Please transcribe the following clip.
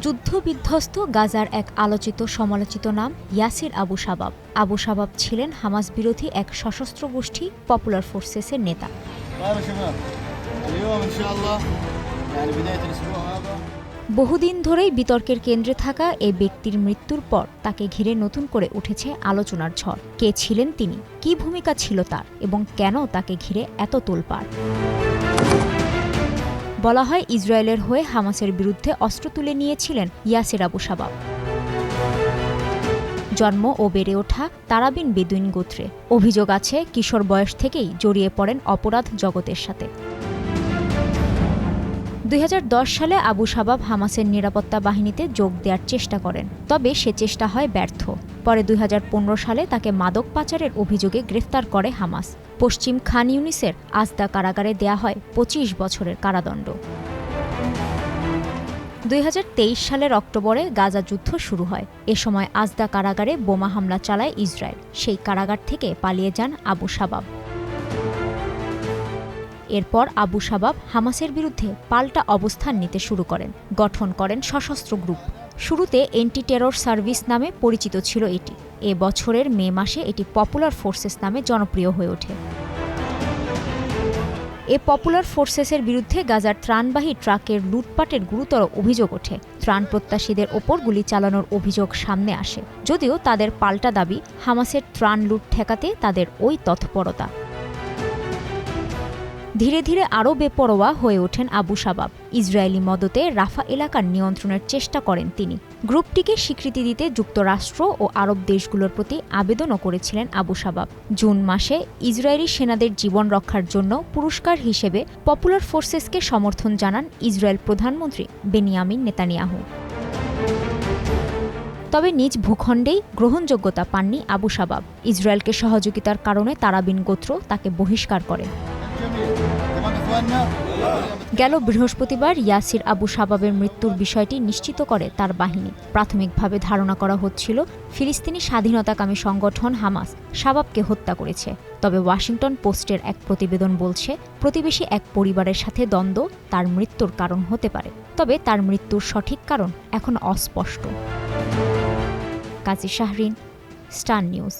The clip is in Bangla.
যুদ্ধবিধ্বস্ত গাজার এক আলোচিত সমালোচিত নাম ইয়াসির আবু শাবাব। আবু শাবাব ছিলেন হামাস বিরোধী এক সশস্ত্র গোষ্ঠী পপুলার ফোর্সেসের নেতা। বহুদিন ধরেই বিতর্কের কেন্দ্রে থাকা এই ব্যক্তির মৃত্যুর পর তাকে ঘিরে নতুন করে উঠেছে আলোচনার ঝড়। কে ছিলেন তিনি, কী ভূমিকা ছিল তার, এবং কেন তাকে ঘিরে এত তোলপাড়? বলা হয় ইসরায়েলের হয়ে হামাসের বিরুদ্ধে অস্ত্র তুলে নিয়েছিলেন ইয়াসির আবু শাবাব। জন্ম ও বেড়ে ওঠা তারাবিন বেদুইন গোত্রে। অভিযোগ আছে কিশোর বয়স থেকেই জড়িয়ে পড়েন অপরাধ জগতের সাথে। 2010 সালে আবু শাবাব হামাসের নিরাপত্তা বাহিনীতে যোগ দেওয়ার চেষ্টা করেন, তবে সে চেষ্টা হয় ব্যর্থ। পরে 2015 সালে তাকে মাদক পাচারের অভিযোগে গ্রেফতার করে হামাস। পশ্চিম খান ইউনিসের আজদা কারাগারে দেয়া হয় 25 বছরের কারাদণ্ড। 2023 সালের অক্টোবরে গাজা যুদ্ধ শুরু হয়। এ সময় আজদা কারাগারে বোমা হামলা চালায় ইসরায়েল। সেই কারাগার থেকে পালিয়ে যান আবু শাবাব। এরপর আবু শাবাব হামাসের বিরুদ্ধে পাল্টা অবস্থান নিতে শুরু করেন, গঠন করেন সশস্ত্র গ্রুপ। শুরুতে এন্টি টেরর সার্ভিস নামে পরিচিত ছিল এটি। এ বছরের মে মাসে এটি পপুলার ফোর্সেস নামে জনপ্রিয় হয়ে ওঠে। এ পপুলার ফোর্সেসের বিরুদ্ধে গাজার ত্রাণবাহী ট্রাকের লুটপাটের গুরুতর অভিযোগ ওঠে। ত্রাণ প্রত্যাশীদের ওপর গুলি চালানোর অভিযোগ সামনে আসে, যদিও তাদের পাল্টা দাবি হামাসের ত্রাণ লুট ঠেকাতে তাদের ওই তৎপরতা। ধীরে ধীরে আরও বেপরোয়া হয়ে ওঠেন আবু শাবাব। ইসরায়েলি মদতে রাফা এলাকার নিয়ন্ত্রণের চেষ্টা করেন তিনি। গ্রুপটিকে স্বীকৃতি দিতে যুক্তরাষ্ট্র ও আরব দেশগুলোর প্রতি আবেদনও করেছিলেন আবু শাবাব। জুন মাসে ইসরায়েলি সেনাদের জীবন রক্ষার জন্য পুরস্কার হিসেবে পপুলার ফোর্সেসকে সমর্থন জানান ইসরায়েল প্রধানমন্ত্রী বেনিয়ামিন নেতানিয়াহু। তবে নিজ ভূখণ্ডেই গ্রহণযোগ্যতা পাননি আবু শাবাব। ইসরায়েলকে সহযোগিতার কারণে তারাবিন গোত্র তাকে বহিষ্কার করে। গেল বৃহস্পতিবার ইয়াসির আবু শাবাবের মৃত্যুর বিষয়টি নিশ্চিত করে তার বাহিনী। প্রাথমিকভাবে ধারণা করা হচ্ছিল ফিলিস্তিনি স্বাধীনতাকামী সংগঠন হামাস শাবাবকে হত্যা করেছে। তবে ওয়াশিংটন পোস্টের এক প্রতিবেদন বলছে প্রতিবেশী এক পরিবারের সাথে দ্বন্দ্ব তার মৃত্যুর কারণ হতে পারে। তবে তার মৃত্যুর সঠিক কারণ এখন অস্পষ্ট। কাজী শাহরিন, স্টার নিউজ।